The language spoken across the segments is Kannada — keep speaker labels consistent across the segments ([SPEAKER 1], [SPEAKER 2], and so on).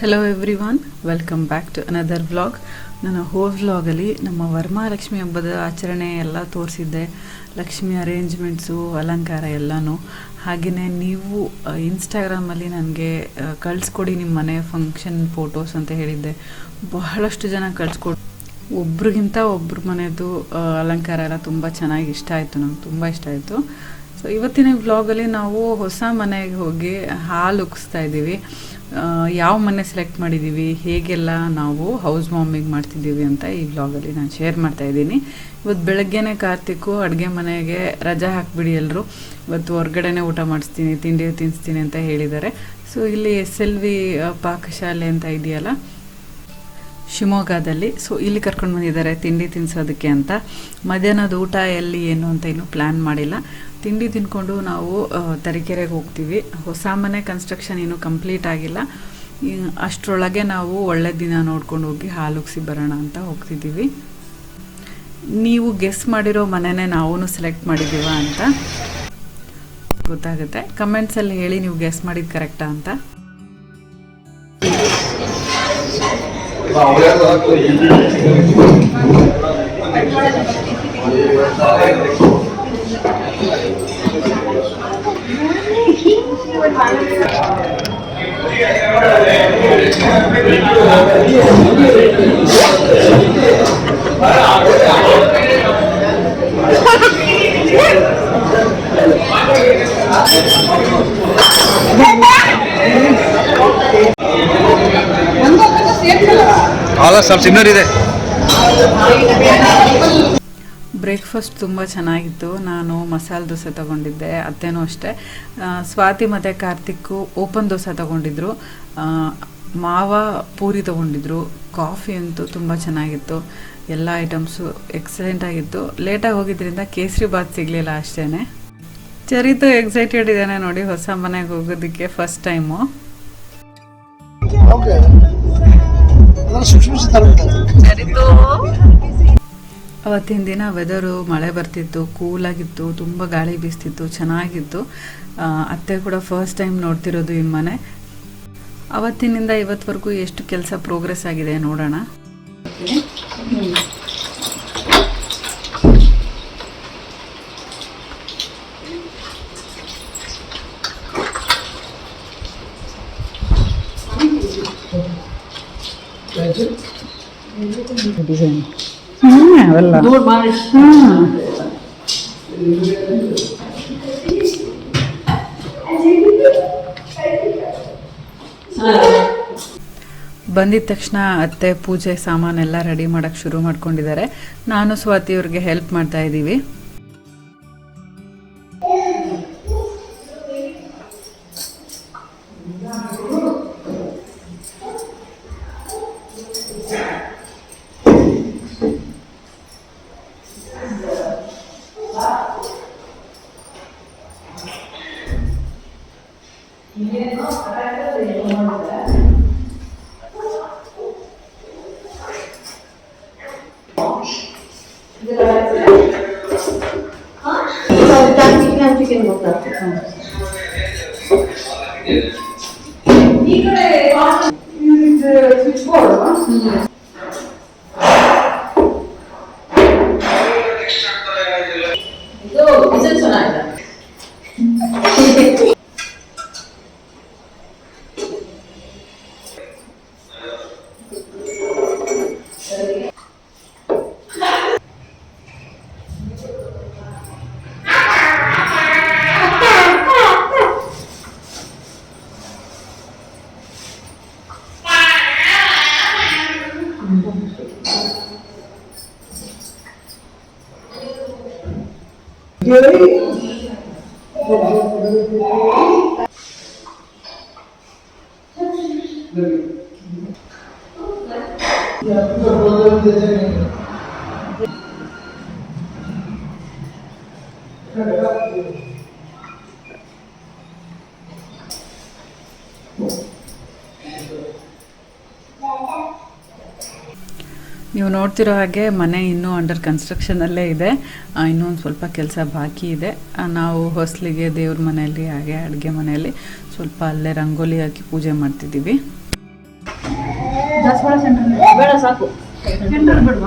[SPEAKER 1] Hello everyone, welcome back to another vlog. ನನ್ನ ವ್ಲಾಗಲ್ಲಿ ನಮ್ಮ ವರಮಹಾಲಕ್ಷ್ಮಿ ಹಬ್ಬದ ಆಚರಣೆ ಎಲ್ಲ ತೋರಿಸಿದ್ದೆ. ಲಕ್ಷ್ಮಿ ಅರೇಂಜ್ಮೆಂಟ್ಸು, ಅಲಂಕಾರ ಎಲ್ಲನೂ. ಹಾಗೆಯೇ ನೀವು ಇನ್ಸ್ಟಾಗ್ರಾಮಲ್ಲಿ ನನಗೆ ಕಳಿಸ್ಕೊಡಿ ನಿಮ್ಮ ಮನೆ ಫಂಕ್ಷನ್ ಫೋಟೋಸ್ ಅಂತ ಹೇಳಿದ್ದೆ. ಬಹಳಷ್ಟು ಜನ ಕಳಿಸ್ಕೊಡಿ. ಒಬ್ರಿಗಿಂತ ಒಬ್ರ ಮನೆಯದು ಅಲಂಕಾರ ಎಲ್ಲ ತುಂಬ ಚೆನ್ನಾಗಿ ಇಷ್ಟ ಆಯಿತು, ನಂಗೆ ತುಂಬ ಇಷ್ಟ ಆಯಿತು. ಸೊ ಇವತ್ತಿನ ವ್ಲಾಗಲ್ಲಿ ನಾವು ಹೊಸ ಮನೆಗೆ ಹೋಗಿ ಹಾಲು ಉಕ್ಸ್ತಾ ಇದ್ದೀವಿ. ಯಾವ ಮನೆ ಸೆಲೆಕ್ಟ್ ಮಾಡಿದ್ದೀವಿ, ಹೇಗೆಲ್ಲ ನಾವು ಹೌಸ್ ವಾರ್ಮಿಂಗ್ ಮಾಡ್ತಿದ್ದೀವಿ ಅಂತ ಈ ವ್ಲಾಗಲ್ಲಿ ನಾನು ಶೇರ್ ಮಾಡ್ತಾಯಿದ್ದೀನಿ. ಇವತ್ತು ಬೆಳಗ್ಗೆನೇ ಕಾರ್ತಿಕ್ಕು ಅಡುಗೆ ಮನೆಗೆ ರಜಾ ಹಾಕಿಬಿಡಿ ಎಲ್ಲರೂ, ಇವತ್ತು ಹೊರಗಡೆನೇ ಊಟ ಮಾಡಿಸ್ತೀನಿ, ತಿಂಡಿ ತಿನ್ನಿಸ್ತೀನಿ ಅಂತ ಹೇಳಿದ್ದಾರೆ. ಸೊ ಇಲ್ಲಿ SLV ಪಾಕಶಾಲೆ ಅಂತ ಇದೆಯಲ್ಲ ಶಿವಮೊಗ್ಗದಲ್ಲಿ, ಸೊ ಇಲ್ಲಿ ಕರ್ಕೊಂಡು ಬಂದಿದ್ದಾರೆ ತಿಂಡಿ ತಿನ್ನಿಸೋದಕ್ಕೆ ಅಂತ. ಮಧ್ಯಾಹ್ನದ ಊಟ ಎಲ್ಲಿ ಏನು ಅಂತ ಇನ್ನೂ ಪ್ಲ್ಯಾನ್ ಮಾಡಿಲ್ಲ. ತಿಂಡಿ ತಿನ್ಕೊಂಡು ನಾವು ತರೀಕೆರೆಗೆ ಹೋಗ್ತೀವಿ. ಹೊಸ ಮನೆ ಕನ್ಸ್ಟ್ರಕ್ಷನ್ ಇನ್ನೂ ಕಂಪ್ಲೀಟ್ ಆಗಿಲ್ಲ. ಅಷ್ಟರೊಳಗೆ ನಾವು ಒಳ್ಳೆ ದಿನ ನೋಡ್ಕೊಂಡು ಹೋಗಿ ಹಾಲು ಉಗ್ಸಿ ಬರೋಣ ಅಂತ ಹೋಗ್ತಿದ್ದೀವಿ. ನೀವು ಗೆಸ್ ಮಾಡಿರೋ ಮನೆನೇ ನಾವು ಸೆಲೆಕ್ಟ್ ಮಾಡಿದ್ದೀವ ಅಂತ ಗೊತ್ತಾಗುತ್ತೆ. ಕಮೆಂಟ್ಸಲ್ಲಿ ಹೇಳಿ ನೀವು ಗೆಸ್ ಮಾಡಿದ್ದು ಕರೆಕ್ಟಾ ಅಂತ.
[SPEAKER 2] ಸ್ವಲ್ಪ ಸಿಮಿಲರ್ ಇದೆ.
[SPEAKER 1] ಬ್ರೇಕ್ಫಾಸ್ಟ್ ತುಂಬ ಚೆನ್ನಾಗಿತ್ತು. ನಾನು ಮಸಾಲೆ ದೋಸೆ ತೊಗೊಂಡಿದ್ದೆ, ಅತ್ತೇನೂ ಅಷ್ಟೇ. ಸ್ವಾತಿ ಮತ್ತು ಕಾರ್ತಿಕ್ಕು ಓಪನ್ ದೋಸೆ ತೊಗೊಂಡಿದ್ರು, ಮಾವ ಪೂರಿ ತೊಗೊಂಡಿದ್ರು. ಕಾಫಿ ಅಂತೂ ತುಂಬ ಚೆನ್ನಾಗಿತ್ತು. ಎಲ್ಲ ಐಟಮ್ಸು ಎಕ್ಸಲೆಂಟ್ ಆಗಿತ್ತು. ಲೇಟಾಗಿ ಹೋಗಿದ್ದರಿಂದ ಕೇಸರಿ ಬಾತ್ ಸಿಗಲಿಲ್ಲ ಅಷ್ಟೇ. ಚರಿತು ಎಕ್ಸೈಟೆಡ್ ಇದ್ದಾನೆ ನೋಡಿ ಹೊಸ ಮನೆಗೆ ಹೋಗೋದಕ್ಕೆ, ಫಸ್ಟ್ ಟೈಮು. ಅವತ್ತಿನ ದಿನ ವೆದರು ಮಳೆ ಬರ್ತಿತ್ತು, ಕೂಲಾಗಿತ್ತು, ತುಂಬ ಗಾಳಿ ಬೀಸ್ತಿತ್ತು, ಚೆನ್ನಾಗಿತ್ತು. ಅತ್ತೆ ಕೂಡ ಫಸ್ಟ್ ಟೈಮ್ ನೋಡ್ತಿರೋದು ಈ ಮನೆ. ಅವತ್ತಿನಿಂದ ಇವತ್ತವರೆಗೂ ಎಷ್ಟು ಕೆಲಸ ಪ್ರೋಗ್ರೆಸ್ ಆಗಿದೆ ನೋಡೋಣ. ಅವೆಲ್ಲ ಬಂದಿದ ತಕ್ಷಣ ಅತ್ತೆ ಪೂಜೆ ಸಾಮಾನೆಲ್ಲ ರೆಡಿ ಮಾಡೋಕ್ಕೆ ಶುರು ಮಾಡ್ಕೊಂಡಿದ್ದಾರೆ. ನಾನು ಸ್ವಾತಿ ಅವ್ರಿಗೆ ಹೆಲ್ಪ್ ಮಾಡ್ತಾ ಇದ್ದೀವಿ. ನೀವು ನೋಡ್ತಿರೋ ಹಾಗೆ ಮನೆ ಇನ್ನೂ ಅಂಡರ್ ಕನ್ಸ್ಟ್ರಕ್ಷನಲ್ಲೇ ಇದೆ. ಇನ್ನೊಂದು ಸ್ವಲ್ಪ ಕೆಲಸ ಬಾಕಿ ಇದೆ. ನಾವು ಹೊಸಲಿಗೆ ದೇವ್ರ ಮನೆಯಲ್ಲಿ ಹಾಗೆ ಅಡುಗೆ ಮನೆಯಲ್ಲಿ ಸ್ವಲ್ಪ ಅಲ್ಲೇ ರಂಗೋಲಿ ಹಾಕಿ ಪೂಜೆ ಮಾಡ್ತಿದ್ದೀವಿ.
[SPEAKER 2] ದಾಸವಾಳ ಸೆಂಟರ್ ಬೇಡ ಸಾಕು ಸೆಂಟರ್ ಬಿಡುವ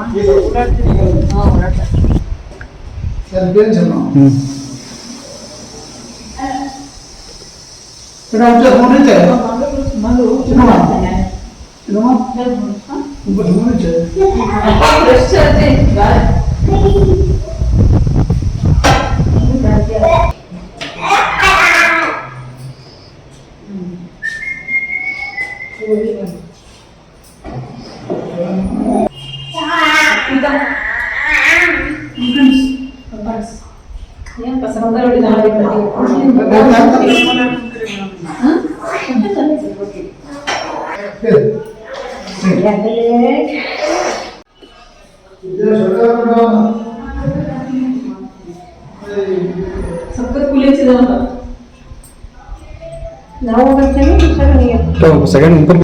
[SPEAKER 3] ಸೆಕೆಂಡ್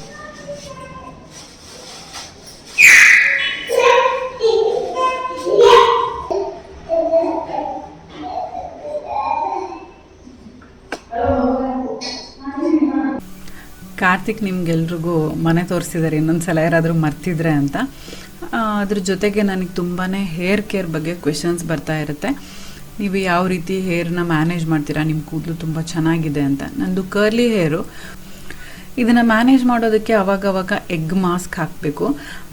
[SPEAKER 1] ಕಾರ್ತಿಕ್ ನಿಮ್ಗೆಲ್ರಿಗೂ ಮನೆ ತೋರಿಸಿದ್ದಾರೆ, ಇನ್ನೊಂದ್ಸಲ ಯಾರಾದರೂ ಮರ್ತಿದ್ರೆ ಅಂತ. ಅದ್ರ ಜೊತೆಗೆ ನನಗೆ ತುಂಬಾ ಹೇರ್ ಕೇರ್ ಬಗ್ಗೆ ಕ್ವೆಶನ್ಸ್ ಬರ್ತಾ ಇರುತ್ತೆ. ನೀವು ಯಾವ ರೀತಿ ಹೇರ್ನ ಮ್ಯಾನೇಜ್ ಮಾಡ್ತೀರಾ, ನಿಮ್ಮ ಕೂದಲು ತುಂಬ ಚೆನ್ನಾಗಿದೆ ಅಂತ. ನಂದು ಕರ್ಲಿ ಹೇರು, ಇದನ್ನು ಮ್ಯಾನೇಜ್ ಮಾಡೋದಕ್ಕೆ ಅವಾಗವಾಗ ಎಗ್ ಮಾಸ್ಕ್ ಹಾಕಬೇಕು.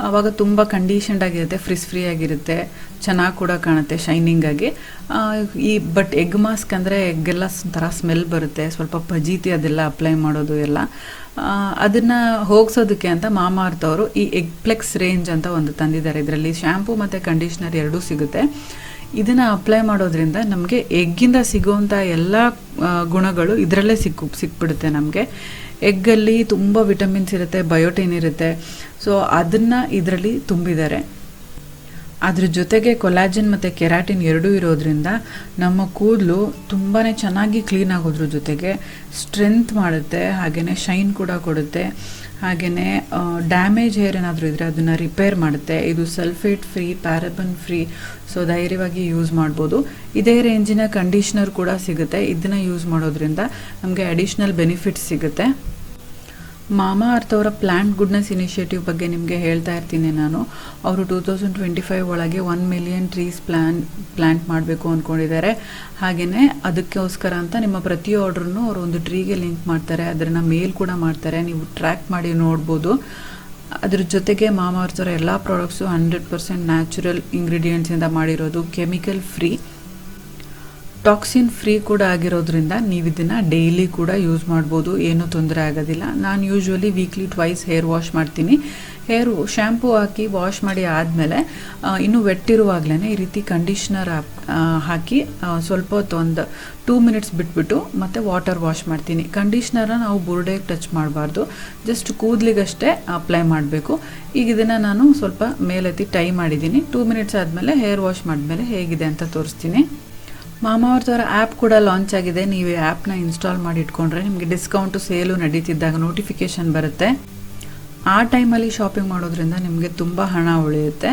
[SPEAKER 1] ಆವಾಗ ತುಂಬ ಕಂಡೀಷನ್ಡ್ ಆಗಿರುತ್ತೆ, ಫ್ರೀ ಆಗಿರುತ್ತೆ, ಚೆನ್ನಾಗಿ ಕೂಡ ಕಾಣುತ್ತೆ ಶೈನಿಂಗಾಗಿ. ಬಟ್ ಎಗ್ ಮಾಸ್ಕ್ ಅಂದರೆ ಎಗ್ಗೆಲ್ಲ ಒಂಥರ ಸ್ಮೆಲ್ ಬರುತ್ತೆ, ಸ್ವಲ್ಪ ಪಜೀತಿ ಅದೆಲ್ಲ ಅಪ್ಲೈ ಮಾಡೋದು ಎಲ್ಲ. ಅದನ್ನು ಹೋಗಿಸೋದಕ್ಕೆ ಅಂತ ಮಾಮಾಅರ್ತ್ ಅವರು ಈ EggPlex ರೇಂಜ್ ಅಂತ ಒಂದು ತಂದಿದ್ದಾರೆ. ಇದರಲ್ಲಿ ಶ್ಯಾಂಪೂ ಮತ್ತು ಕಂಡೀಷ್ನರ್ ಎರಡೂ ಸಿಗುತ್ತೆ. ಇದನ್ನು ಅಪ್ಲೈ ಮಾಡೋದ್ರಿಂದ ನಮಗೆ ಎಗ್ಗಿಂದ ಸಿಗುವಂಥ ಎಲ್ಲ ಗುಣಗಳು ಇದರಲ್ಲೇ ಸಿಕ್ಬಿಡುತ್ತೆ ನಮಗೆ. ಎಗ್ಗಲ್ಲಿ ತುಂಬ ವಿಟಮಿನ್ಸ್ ಇರುತ್ತೆ, ಬಯೋಟಿನ್ ಇರುತ್ತೆ. ಸೊ ಅದನ್ನು ಇದರಲ್ಲಿ ತುಂಬಿದ್ದಾರೆ. ಅದ್ರ ಜೊತೆಗೆ ಕೊಲಾಜಿನ್ ಮತ್ತು ಕೆರಾಟಿನ್ ಎರಡೂ ಇರೋದ್ರಿಂದ ನಮ್ಮ ಕೂದಲು ತುಂಬಾ ಚೆನ್ನಾಗಿ ಕ್ಲೀನ್ ಆಗೋದ್ರ ಜೊತೆಗೆ ಸ್ಟ್ರೆಂತ್ ಮಾಡುತ್ತೆ, ಹಾಗೆಯೇ ಶೈನ್ ಕೂಡ ಕೊಡುತ್ತೆ. ಹಾಗೆಯೇ ಡ್ಯಾಮೇಜ್ ಹೇರ್ ಏನಾದರೂ ಇದ್ದರೆ ಅದನ್ನು ರಿಪೇರ್ ಮಾಡುತ್ತೆ. ಇದು sulphate free, paraben free, so ಧೈರ್ಯವಾಗಿ ಯೂಸ್ ಮಾಡ್ಬೋದು. ಇದೇ ರೇಂಜಿನ ಕಂಡೀಷ್ನರ್ ಕೂಡ ಸಿಗುತ್ತೆ. ಇದನ್ನು ಯೂಸ್ ಮಾಡೋದ್ರಿಂದ ನಮಗೆ ಅಡಿಷ್ನಲ್ ಬೆನಿಫಿಟ್ಸ್ ಸಿಗುತ್ತೆ. ಮಾಮಾಅರ್ತ್ ಅವರ ಪ್ಲ್ಯಾಂಟ್ ಗುಡ್ನೆಸ್ ಇನಿಷಿಯೇಟಿವ್ ಬಗ್ಗೆ ನಿಮಗೆ ಹೇಳ್ತಾ ಇರ್ತೀನಿ ನಾನು. ಅವರು 2025 ಒಳಗೆ 1 ಮಿಲಿಯನ್ ಟ್ರೀಸ್ ಪ್ಲ್ಯಾಂಟ್ ಮಾಡಬೇಕು ಅಂದ್ಕೊಂಡಿದ್ದಾರೆ. ಹಾಗೆಯೇ ಅದಕ್ಕೋಸ್ಕರ ಅಂತ ನಿಮ್ಮ ಪ್ರತಿ ಆರ್ಡ್ರನ್ನು ಅವರು ಒಂದು ಟ್ರೀಗೆ ಲಿಂಕ್ ಮಾಡ್ತಾರೆ, ಅದನ್ನು ಮೇಲ್ ಕೂಡ ಮಾಡ್ತಾರೆ, ನೀವು ಟ್ರ್ಯಾಕ್ ಮಾಡಿ ನೋಡ್ಬೋದು. ಅದ್ರ ಜೊತೆಗೆ ಮಾಮಾಅರ್ತ್ ಅವರ ಎಲ್ಲ ಪ್ರಾಡಕ್ಟ್ಸು 100% ನ್ಯಾಚುರಲ್ ಇಂಗ್ರೀಡಿಯೆಂಟ್ಸಿಂದ ಮಾಡಿರೋದು, ಕೆಮಿಕಲ್ ಫ್ರೀ, ಟಾಕ್ಸಿನ್ ಫ್ರೀ ಕೂಡ ಆಗಿರೋದ್ರಿಂದ ನೀವು ಇದನ್ನು ಡೈಲಿ ಕೂಡ ಯೂಸ್ ಮಾಡ್ಬೋದು, ಏನೂ ತೊಂದರೆ ಆಗೋದಿಲ್ಲ. ನಾನು usually weekly twice hair wash ಮಾಡ್ತೀನಿ. ಹೇರು ಶ್ಯಾಂಪೂ ಹಾಕಿ ವಾಶ್ ಮಾಡಿ ಆದಮೇಲೆ ಇನ್ನೂ ವೆಟ್ಟಿರುವಾಗಲೇ ಈ ರೀತಿ ಕಂಡೀಷ್ನರ್ ಹಾಕಿ ಸ್ವಲ್ಪ ಹೊತ್ತು ಒಂದು 2 ಮಿನಿಟ್ಸ್ ಬಿಟ್ಬಿಟ್ಟು ಮತ್ತೆ ವಾಟರ್ ವಾಶ್ ಮಾಡ್ತೀನಿ. ಕಂಡೀಷ್ನರ್ನ ನಾವು ಬುರುಡೆಗೆ ಟಚ್ ಮಾಡಬಾರ್ದು, ಜಸ್ಟ್ ಕೂದಲಿಗಷ್ಟೇ ಅಪ್ಲೈ ಮಾಡಬೇಕು. ಈಗ ಇದನ್ನು ನಾನು ಸ್ವಲ್ಪ ಮೇಲೆತ್ತಿ ಟೈ ಮಾಡಿದ್ದೀನಿ. 2 ಮಿನಿಟ್ಸ್ ಆದಮೇಲೆ ಹೇರ್ ವಾಶ್ ಮಾಡಿದ್ಮೇಲೆ ಹೇಗಿದೆ ಅಂತ ತೋರಿಸ್ತೀನಿ. ಮಾಮಾಅರ್ತ್ ಅವರ ಆ್ಯಪ್ ಕೂಡ ಲಾಂಚ್ ಆಗಿದೆ. ನೀವು ಈ ಆ್ಯಪ್ನ ಇನ್ಸ್ಟಾಲ್ ಮಾಡಿ ಇಟ್ಕೊಂಡ್ರೆ ನಿಮಗೆ ಡಿಸ್ಕೌಂಟು ಸೇಲು ನಡೀತಿದ್ದಾಗ ನೋಟಿಫಿಕೇಷನ್ ಬರುತ್ತೆ. ಆ ಟೈಮಲ್ಲಿ ಶಾಪಿಂಗ್ ಮಾಡೋದ್ರಿಂದ ನಿಮಗೆ ತುಂಬ ಹಣ ಉಳಿಯುತ್ತೆ,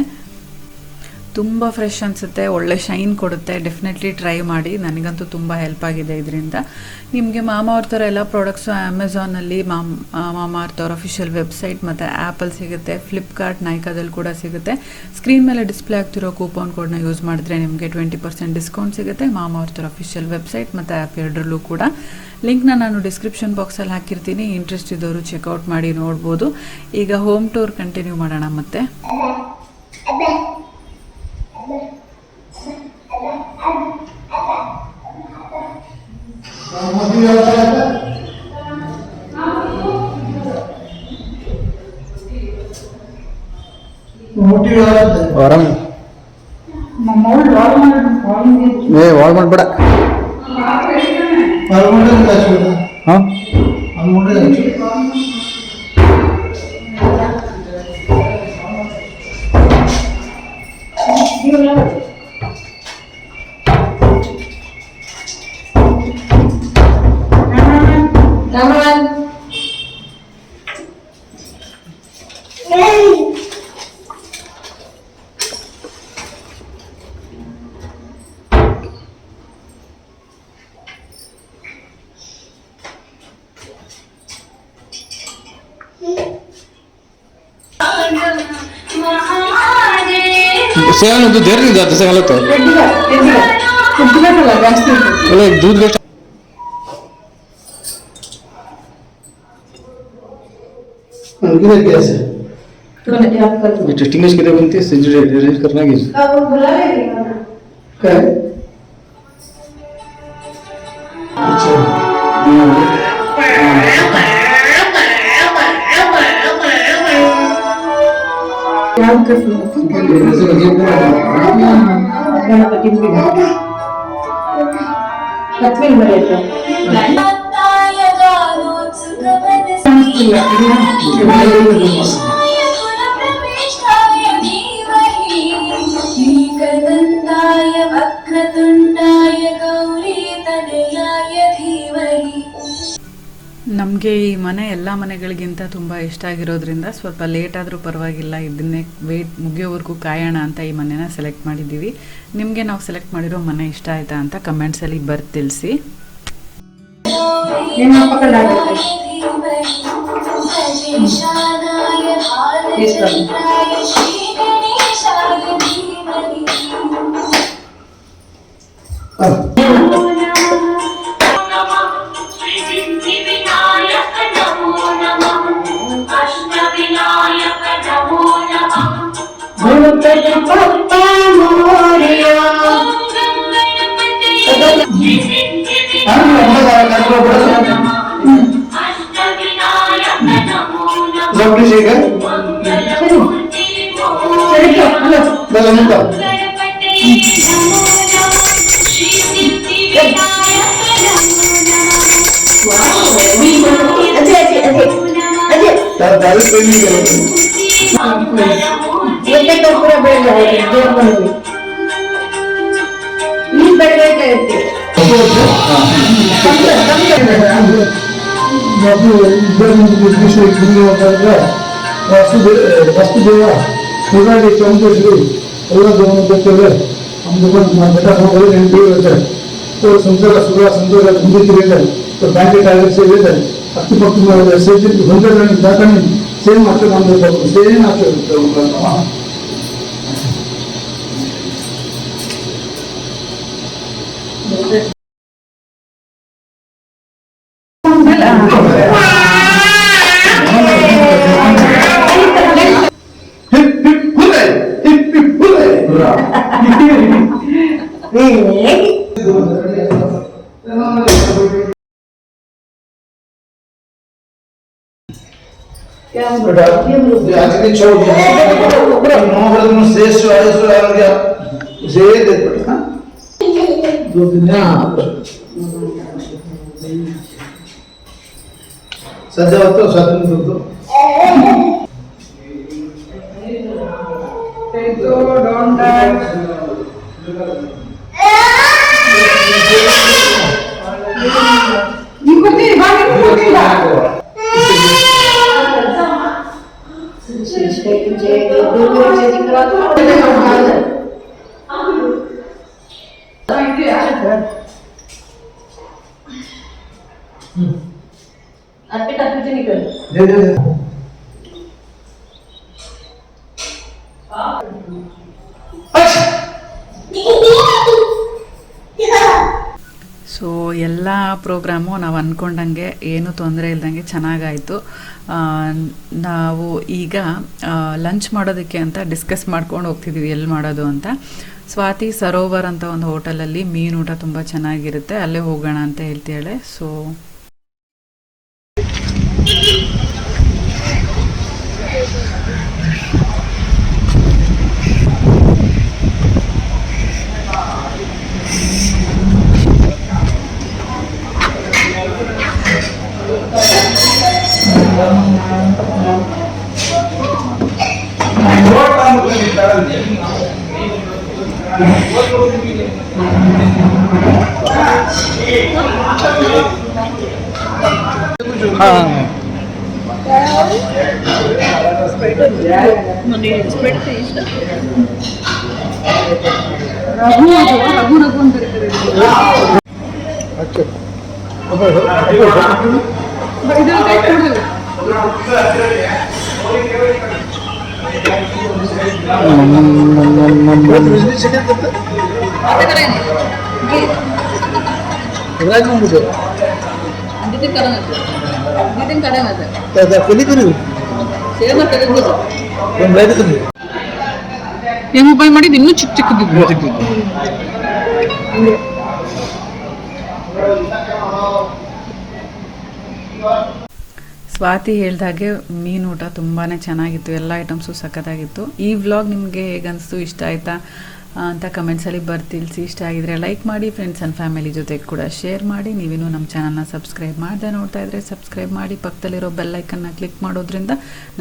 [SPEAKER 1] ತುಂಬ ಫ್ರೆಶ್ ಅನಿಸುತ್ತೆ, ಒಳ್ಳೆ ಶೈನ್ ಕೊಡುತ್ತೆ. ಡೆಫಿನೆಟ್ಲಿ ಟ್ರೈ ಮಾಡಿ, ನನಗಂತೂ ತುಂಬ ಹೆಲ್ಪ್ ಆಗಿದೆ ಇದರಿಂದ. ನಿಮಗೆ ಮಾಮಾಅರ್ತ್ ಅವರ ಎಲ್ಲ ಪ್ರಾಡಕ್ಟ್ಸು ಅಮೆಝಾನಲ್ಲಿ ಮಾಮಾಅರ್ತ್ ಅವರ ಅಫಿಷಿಯಲ್ ವೆಬ್ಸೈಟ್ ಮತ್ತು ಆ್ಯಪಲ್ಲಿ ಸಿಗುತ್ತೆ, ಫ್ಲಿಪ್ಕಾರ್ಟ್, ನೈಕಾದಲ್ಲಿ ಕೂಡ ಸಿಗುತ್ತೆ. ಸ್ಕ್ರೀನ್ ಮೇಲೆ ಡಿಸ್ಪ್ಲೇ ಆಗ್ತಿರೋ ಕೂಪನ್ ಕೋಡ್ನ ಯೂಸ್ ಮಾಡಿದ್ರೆ ನಿಮಗೆ 20% ಡಿಸ್ಕೌಂಟ್ ಸಿಗುತ್ತೆ. ಮಾಮಾಅರ್ತ್ ಅವರ ಅಫಿಷಿಯಲ್ ವೆಬ್ಸೈಟ್ ಮತ್ತು ಆ್ಯಪ್ ಎರಡರಲ್ಲೂ ಕೂಡ. ಲಿಂಕ್ನ ನಾನು ಡಿಸ್ಕ್ರಿಪ್ಷನ್ ಬಾಕ್ಸಲ್ಲಿ ಹಾಕಿರ್ತೀನಿ, ಇಂಟ್ರೆಸ್ಟ್ ಇದ್ದವರು ಚೆಕ್ಔಟ್ ಮಾಡಿ ನೋಡ್ಬೋದು. ಈಗ ಹೋಮ್ ಟೂರ್ ಕಂಟಿನ್ಯೂ ಮಾಡೋಣ ಮತ್ತೆ.
[SPEAKER 3] ವಾಲ್ ಮಾಡ್ಬೇಡ. ಹಾಂ सेवन दूध देर नहीं जाता से गलत है अरे दूध बेटा किधर गया से टेस्टिंग के लिए बनती है सेंचुरी अरेंज करना है क्या अच्छा
[SPEAKER 2] गणपति
[SPEAKER 1] ನಮಗೆ ಈ ಮನೆ ಎಲ್ಲ ಮನೆಗಳಿಗಿಂತ ತುಂಬ ಇಷ್ಟ ಆಗಿರೋದ್ರಿಂದ ಸ್ವಲ್ಪ ಲೇಟ್ ಆದರೂ ಪರವಾಗಿಲ್ಲ, ಇದನ್ನೇ ವೇಟ್ ಮುಗಿಯೋವರೆಗೂ ಕಾಯೋಣ ಅಂತ ಈ ಮನೆನ ಸೆಲೆಕ್ಟ್ ಮಾಡಿದ್ದೀವಿ. ನಿಮಗೆ ನಾವು ಸೆಲೆಕ್ಟ್ ಮಾಡಿರೋ ಮನೆ ಇಷ್ಟ ಆಯಿತಾ ಅಂತ ಕಮೆಂಟ್ಸಲ್ಲಿ ಬರ್ದು ತಿಳಿಸಿ.
[SPEAKER 3] ವಸ್ತುದೇವ ಹೀಗಾಗಿ ಚೌಂಕೇಶ್ವರಿ ಎಲ್ಲ ದೇವತೆ ಬೆಟ್ಟ ಹೋಗಲು ಹೇಳ್ತಾರೆ ಸಂಸಾರ ಸುಖ ಸಂತೋಷ ತುಂಬಿಸಿದೆ ಬ್ಯಾಂಕೆಟ್ ಆಗಿ ಸೇರಿದೆ ಹತ್ತು ಪಕ್ಕ ಸೇರಿ ಹೊಂದಗಳನ್ನು ದಾಖಲೆ ಸೇಮ್ ಮಾಡ್ಕೊಂಡು ಸೇಮ್ ಆಗ್ತದೆ. सध्या होतो स्वातंत्र्य होतो
[SPEAKER 1] ಸೊ ಎಲ್ಲ ಪ್ರೋಗ್ರಾಮು ನಾವು ಅಂದ್ಕೊಂಡಂಗೆ ಏನೂ ತೊಂದರೆ ಇಲ್ದಂಗೆ ಚೆನ್ನಾಗಾಯಿತು. ನಾವು ಈಗ ಲಂಚ್ ಮಾಡೋದಕ್ಕೆ ಅಂತ ಡಿಸ್ಕಸ್ ಮಾಡ್ಕೊಂಡು ಹೋಗ್ತಿದ್ದೀವಿ ಎಲ್ಲಿ ಮಾಡೋದು ಅಂತ. ಸ್ವಾತಿ ಸರೋವರ್ ಅಂತ ಒಂದು ಹೋಟೆಲಲ್ಲಿ ಮೀನು ಊಟ ತುಂಬ ಚೆನ್ನಾಗಿರುತ್ತೆ, ಅಲ್ಲೇ ಹೋಗೋಣ ಅಂತ ಹೇಳ್ತಾಳೆ. ಸೊ
[SPEAKER 2] ಹೆಂಗ್ ಉಪಾಯ ಮಾಡಿದ್ದು ಇನ್ನೂ ಚಿಕ್ಕ ಚಿಕ್ಕದಿದ್ದು.
[SPEAKER 1] ಸ್ವಾತಿ ಹೇಳ್ದಾಗೆ ಮೀನು ಊಟ ತುಂಬಾ ಚೆನ್ನಾಗಿತ್ತು, ಎಲ್ಲ ಐಟಮ್ಸು ಸಖತ್ತಾಗಿತ್ತು. ಈ ವ್ಲಾಗ್ ನಿಮಗೆ ಹೇಗನ್ನಿಸ್ತು, ಇಷ್ಟ ಆಯಿತಾ ಅಂತ ಕಮೆಂಟ್ಸಲ್ಲಿ ತಿಳಿಸಿ. ಇಷ್ಟ ಆಗಿದ್ರೆ ಲೈಕ್ ಮಾಡಿ, ಫ್ರೆಂಡ್ಸ್ ಆ್ಯಂಡ್ ಫ್ಯಾಮಿಲಿ ಜೊತೆ ಕೂಡ ಶೇರ್ ಮಾಡಿ. ನೀವೇನು ನಮ್ಮ ಚಾನಲ್ನ ಸಬ್ಸ್ಕ್ರೈಬ್ ಮಾಡದೆ ನೋಡ್ತಾ ಇದ್ದರೆ ಸಬ್ಸ್ಕ್ರೈಬ್ ಮಾಡಿ, ಪಕ್ಕದಲ್ಲಿರೋ ಬೆಲ್ಲೈಕನ್ನ ಕ್ಲಿಕ್ ಮಾಡೋದ್ರಿಂದ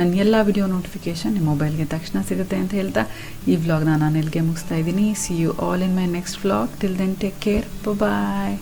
[SPEAKER 1] ನನ್ನ ಎಲ್ಲ ವಿಡಿಯೋ ನೋಟಿಫಿಕೇಷನ್ ನಿಮ್ಮ ಮೊಬೈಲ್ಗೆ ತಕ್ಷಣ ಸಿಗುತ್ತೆ ಅಂತ ಹೇಳ್ತಾ ಈ ವ್ಲಾಗ್ನ ನಾನು ಇಲ್ಲಿಗೆ ಮುಗಿಸ್ತಾ ಇದ್ದೀನಿ. See you all in my next vlog. Till then take care, bye.